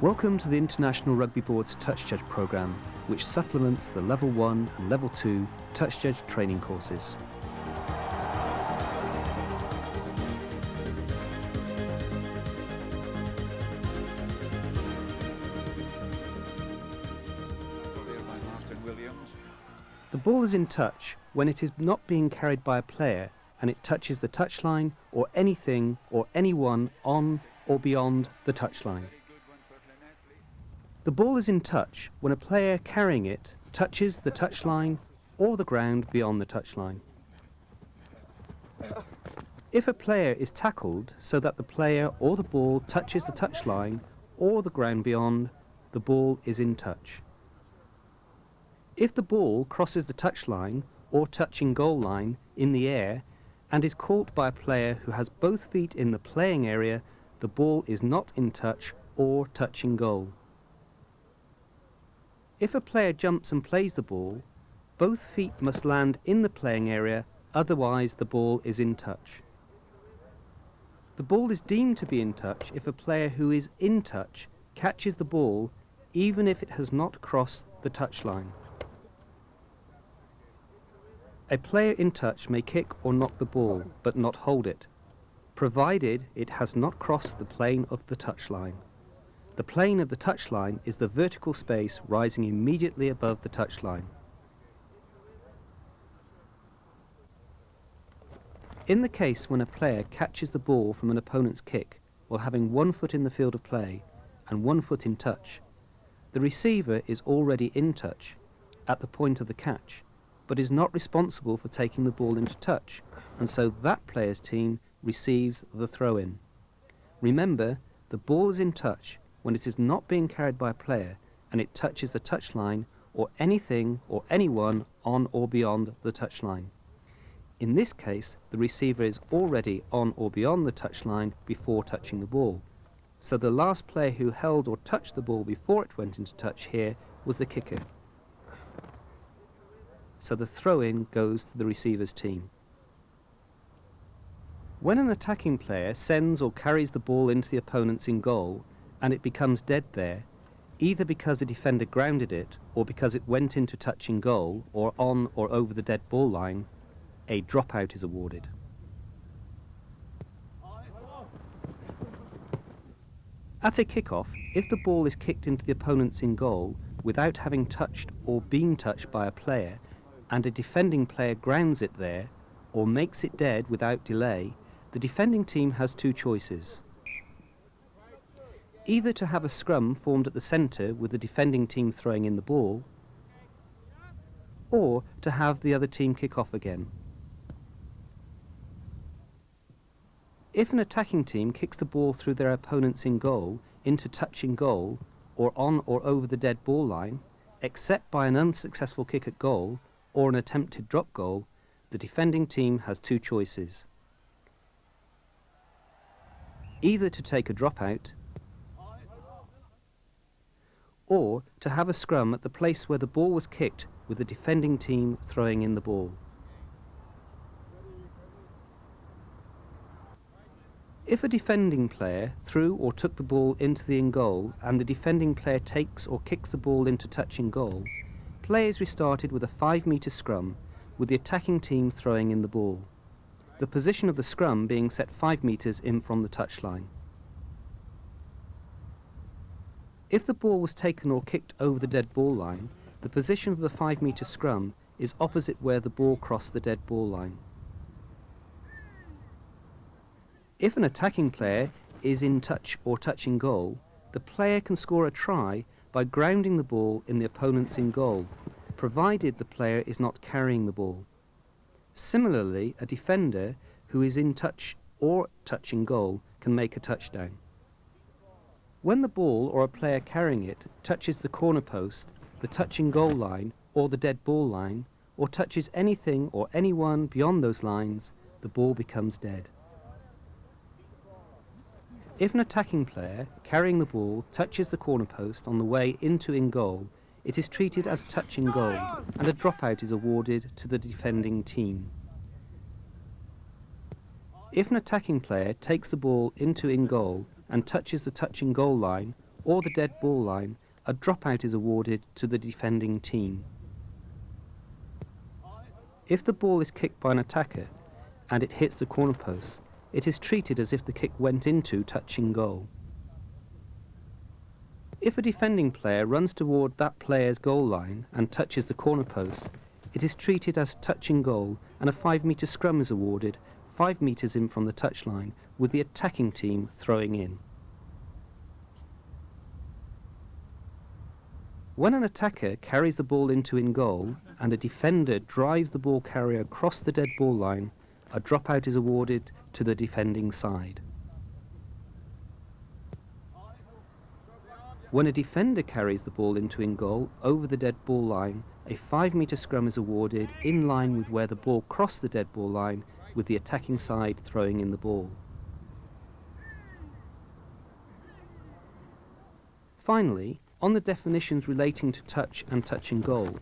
Welcome to the International Rugby Board's Touch Judge programme, which supplements the Level 1 and Level 2 Touch Judge training courses. The ball is in touch when it is not being carried by a player and it touches the touchline or anything or anyone on or beyond the touchline. The ball is in touch when a player carrying it touches the touchline or the ground beyond the touchline. If a player is tackled so that the player or the ball touches the touchline or the ground beyond, the ball is in touch. If the ball crosses the touchline or touching goal line in the air and is caught by a player who has both feet in the playing area, the ball is not in touch or touching goal. If a player jumps and plays the ball, both feet must land in the playing area, otherwise the ball is in touch. The ball is deemed to be in touch if a player who is in touch catches the ball even if it has not crossed the touchline. A player in touch may kick or knock the ball, but not hold it, provided it has not crossed the plane of the touchline. The plane of the touchline is the vertical space rising immediately above the touchline. In the case when a player catches the ball from an opponent's kick while having 1 foot in the field of play and 1 foot in touch, the receiver is already in touch at the point of the catch, but is not responsible for taking the ball into touch, and so that player's team receives the throw-in. Remember, the ball is in touch when it is not being carried by a player and it touches the touchline or anything or anyone on or beyond the touchline. In this case, the receiver is already on or beyond the touchline before touching the ball. So the last player who held or touched the ball before it went into touch here was the kicker. So the throw-in goes to the receiver's team. When an attacking player sends or carries the ball into the opponent's in goal and it becomes dead there, either because a defender grounded it or because it went into touching goal or on or over the dead ball line, a dropout is awarded. At a kickoff, if the ball is kicked into the opponent's in goal without having touched or been touched by a player, and a defending player grounds it there or makes it dead without delay, the defending team has two choices. Either to have a scrum formed at the centre with the defending team throwing in the ball, or to have the other team kick off again. If an attacking team kicks the ball through their opponent's in goal into touching goal or on or over the dead ball line, except by an unsuccessful kick at goal or an attempted drop goal, the defending team has two choices. Either to take a dropout or to have a scrum at the place where the ball was kicked with the defending team throwing in the ball. If a defending player threw or took the ball into the in goal and the defending player takes or kicks the ball into touching goal, play is restarted with a 5-metre scrum with the attacking team throwing in the ball, the position of the scrum being set 5 metres in from the touchline. If the ball was taken or kicked over the dead ball line, the position of the 5-metre scrum is opposite where the ball crossed the dead ball line. If an attacking player is in touch or touching goal, the player can score a try by grounding the ball in the opponent's in goal, provided the player is not carrying the ball. Similarly, a defender who is in touch or touching goal can make a touchdown. When the ball or a player carrying it touches the corner post, the touching goal line or the dead ball line, or touches anything or anyone beyond those lines, the ball becomes dead. If an attacking player carrying the ball touches the corner post on the way into in goal, it is treated as touching goal and a dropout is awarded to the defending team. If an attacking player takes the ball into in goal and touches the touching goal line or the dead ball line, a dropout is awarded to the defending team. If the ball is kicked by an attacker and it hits the corner post, it is treated as if the kick went into touching goal. If a defending player runs toward that player's goal line and touches the corner post, it is treated as touching goal and a 5-metre scrum is awarded 5 metres in from the touchline, with the attacking team throwing in. When an attacker carries the ball into in goal and a defender drives the ball carrier across the dead ball line, a dropout is awarded to the defending side. When a defender carries the ball into in goal over the dead ball line, a 5-metre scrum is awarded in line with where the ball crossed the dead ball line, with the attacking side throwing in the ball. Finally, on the definitions relating to touch and touching goal,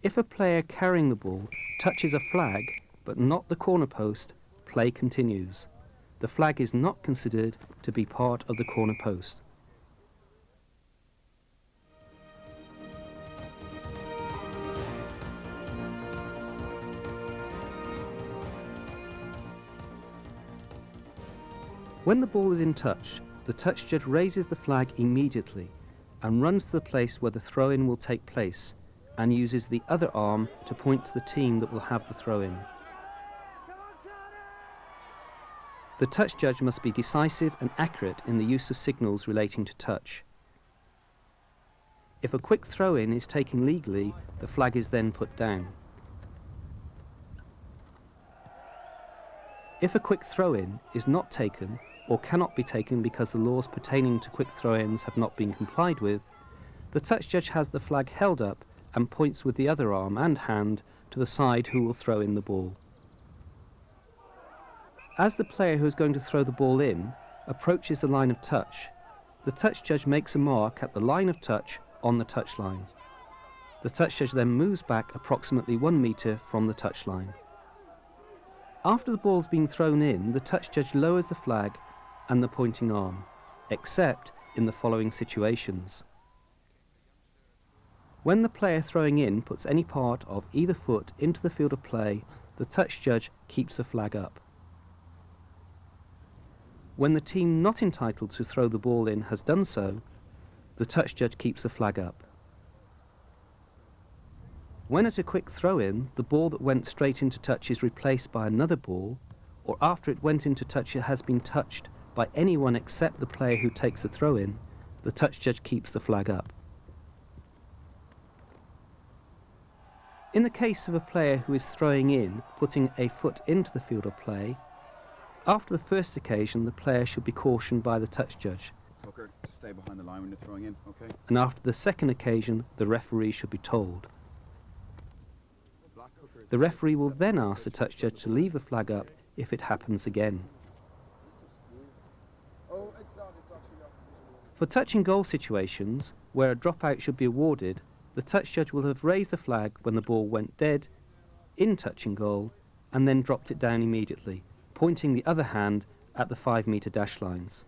if a player carrying the ball touches a flag but not the corner post, play continues. The flag is not considered to be part of the corner post. When the ball is in touch, the touch judge raises the flag immediately and runs to the place where the throw-in will take place and uses the other arm to point to the team that will have the throw-in. The touch judge must be decisive and accurate in the use of signals relating to touch. If a quick throw-in is taken legally, the flag is then put down. If a quick throw-in is not taken or cannot be taken because the laws pertaining to quick throw-ins have not been complied with, the touch judge has the flag held up and points with the other arm and hand to the side who will throw in the ball. As the player who is going to throw the ball in approaches the line of touch, the touch judge makes a mark at the line of touch on the touchline. The touch judge then moves back approximately 1 metre from the touchline. After the ball's been thrown in, the touch judge lowers the flag and the pointing arm, except in the following situations. When the player throwing in puts any part of either foot into the field of play, the touch judge keeps the flag up. When the team not entitled to throw the ball in has done so, the touch judge keeps the flag up. When at a quick throw-in, the ball that went straight into touch is replaced by another ball, or after it went into touch it has been touched by anyone except the player who takes the throw-in, the touch judge keeps the flag up. In the case of a player who is throwing in, putting a foot into the field of play, after the first occasion the player should be cautioned by the touch judge. Hooker, just stay behind the line when you're throwing in, okay? And after the second occasion, the referee should be told. The referee will then ask the touch judge to leave the flag up if it happens again. For touch and goal situations, where a dropout should be awarded, the touch judge will have raised the flag when the ball went dead, in touch and goal, and then dropped it down immediately, pointing the other hand at the 5-metre dash lines.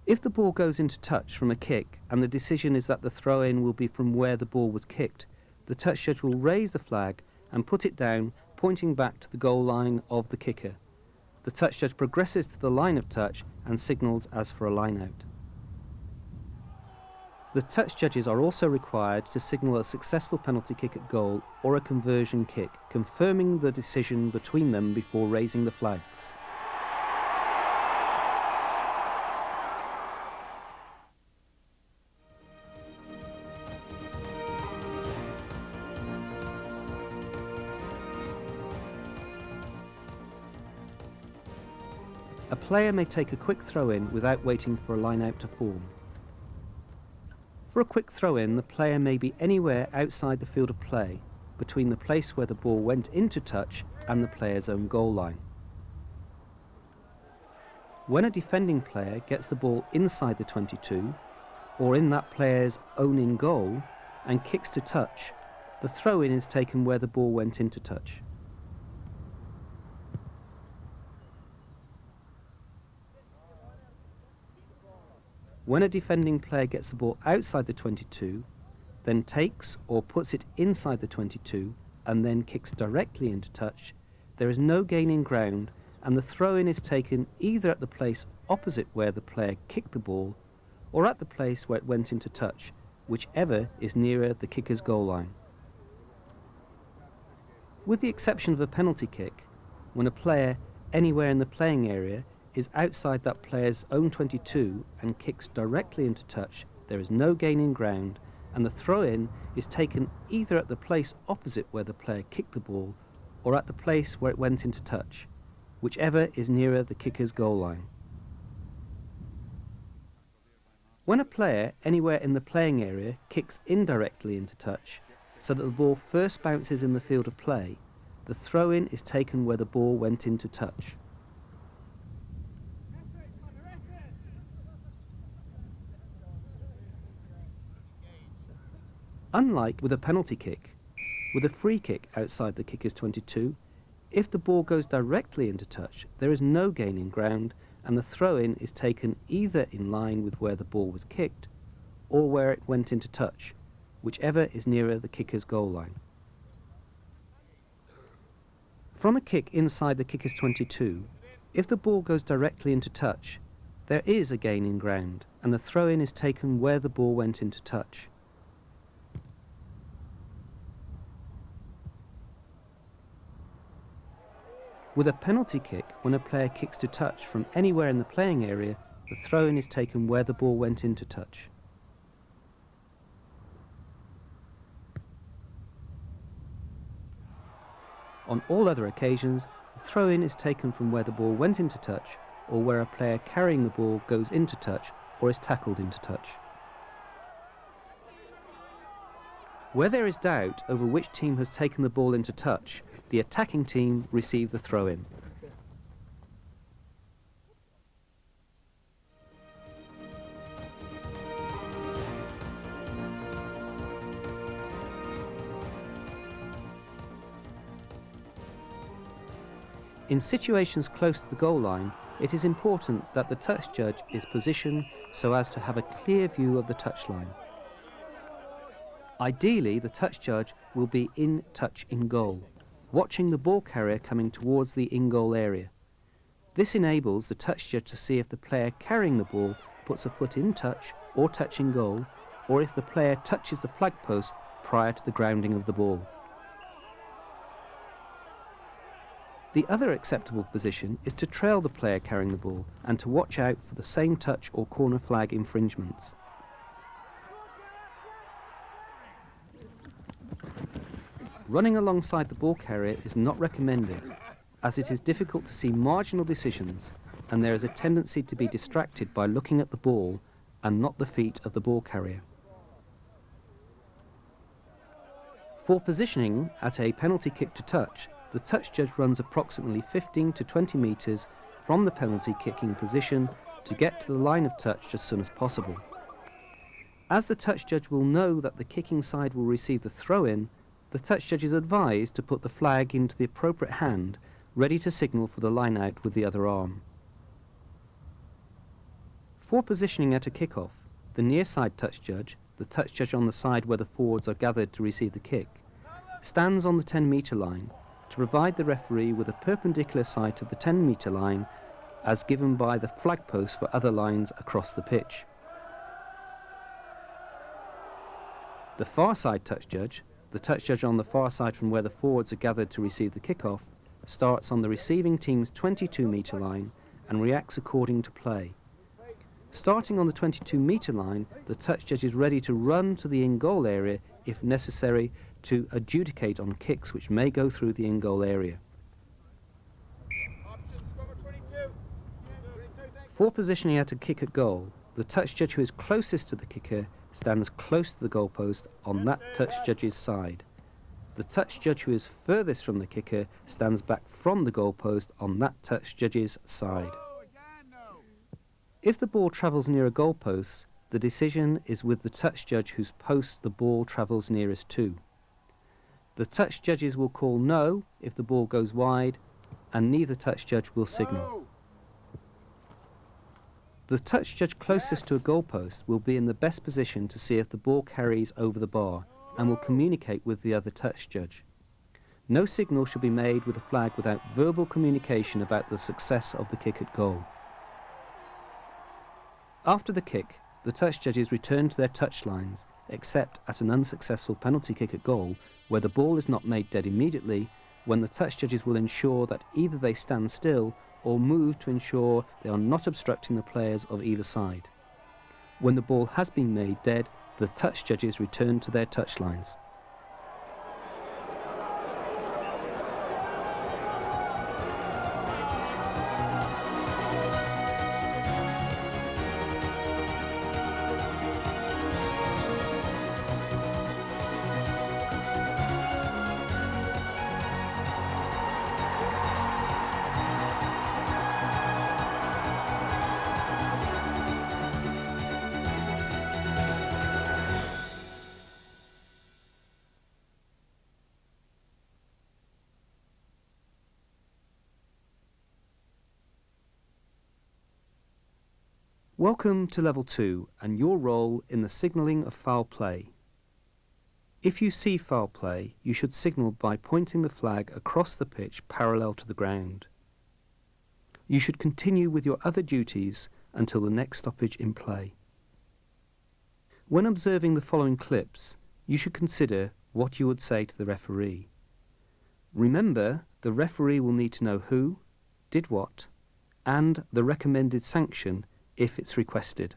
If the ball goes into touch from a kick and the decision is that the throw-in will be from where the ball was kicked, the touch judge will raise the flag and put it down, pointing back to the goal line of the kicker. The touch judge progresses to the line of touch and signals as for a line-out. The touch judges are also required to signal a successful penalty kick at goal or a conversion kick, confirming the decision between them before raising the flags. A player may take a quick throw-in without waiting for a line-out to form. For a quick throw-in, the player may be anywhere outside the field of play, between the place where the ball went into touch and the player's own goal line. When a defending player gets the ball inside the 22, or in that player's own in goal, and kicks to touch, the throw-in is taken where the ball went into touch. When a defending player gets the ball outside the 22, then takes or puts it inside the 22 and then kicks directly into touch, there is no gain in ground and the throw-in is taken either at the place opposite where the player kicked the ball or at the place where it went into touch, whichever is nearer the kicker's goal line. With the exception of a penalty kick, when a player anywhere in the playing area is outside that player's own 22 and kicks directly into touch, there is no gain in ground and the throw-in is taken either at the place opposite where the player kicked the ball or at the place where it went into touch, whichever is nearer the kicker's goal line. When a player anywhere in the playing area kicks indirectly into touch, so that the ball first bounces in the field of play, the throw-in is taken where the ball went into touch. Unlike with a penalty kick, with a free kick outside the kicker's 22, if the ball goes directly into touch, there is no gain in ground and the throw-in is taken either in line with where the ball was kicked or where it went into touch, whichever is nearer the kicker's goal line. From a kick inside the kicker's 22, if the ball goes directly into touch, there is a gain in ground and the throw-in is taken where the ball went into touch. With a penalty kick, when a player kicks to touch from anywhere in the playing area, the throw-in is taken where the ball went into touch. On all other occasions, the throw-in is taken from where the ball went into touch or where a player carrying the ball goes into touch or is tackled into touch. Where there is doubt over which team has taken the ball into touch, the attacking team receive the throw-in. In situations close to the goal line, it is important that the touch judge is positioned so as to have a clear view of the touchline. Ideally, the touch judge will be in touch in goal, watching the ball carrier coming towards the in-goal area. This enables the touch judge to see if the player carrying the ball puts a foot in touch or touch in goal, or if the player touches the flag post prior to the grounding of the ball. The other acceptable position is to trail the player carrying the ball and to watch out for the same touch or corner flag infringements. Running alongside the ball carrier is not recommended, as it is difficult to see marginal decisions and there is a tendency to be distracted by looking at the ball and not the feet of the ball carrier. For positioning at a penalty kick to touch, the touch judge runs approximately 15 to 20 metres from the penalty kicking position to get to the line of touch as soon as possible. As the touch judge will know that the kicking side will receive the throw-in, the touch judge is advised to put the flag into the appropriate hand, ready to signal for the line out with the other arm. For positioning at a kick-off, the near side touch judge, the touch judge on the side where the forwards are gathered to receive the kick, stands on the 10-metre line to provide the referee with a perpendicular sight of the 10-metre line as given by the flag post for other lines across the pitch. The far side touch judge, the touch judge on the far side from where the forwards are gathered to receive the kick-off, starts on the receiving team's 22-metre line and reacts according to play. Starting on the 22-metre line, the touch judge is ready to run to the in-goal area if necessary to adjudicate on kicks which may go through the in-goal area. For positioning at a kick at goal, the touch judge who is closest to the kicker stands close to the goalpost on that touch judge's side. The touch judge who is furthest from the kicker stands back from the goalpost on that touch judge's side. If the ball travels near a goalpost, the decision is with the touch judge whose post the ball travels nearest to. The touch judges will call no if the ball goes wide, and neither touch judge will signal. The touch judge closest to a goalpost will be in the best position to see if the ball carries over the bar and will communicate with the other touch judge. No signal should be made with a flag without verbal communication about the success of the kick at goal. After the kick, the touch judges return to their touch lines, except at an unsuccessful penalty kick at goal, where the ball is not made dead immediately, when the touch judges will ensure that either they stand still or move to ensure they are not obstructing the players of either side. When the ball has been made dead, the touch judges return to their touch lines. Welcome to Level 2 and your role in the signalling of foul play. If you see foul play, you should signal by pointing the flag across the pitch parallel to the ground. You should continue with your other duties until the next stoppage in play. When observing the following clips, you should consider what you would say to the referee. Remember, the referee will need to know who, did what, and the recommended sanction if it's requested.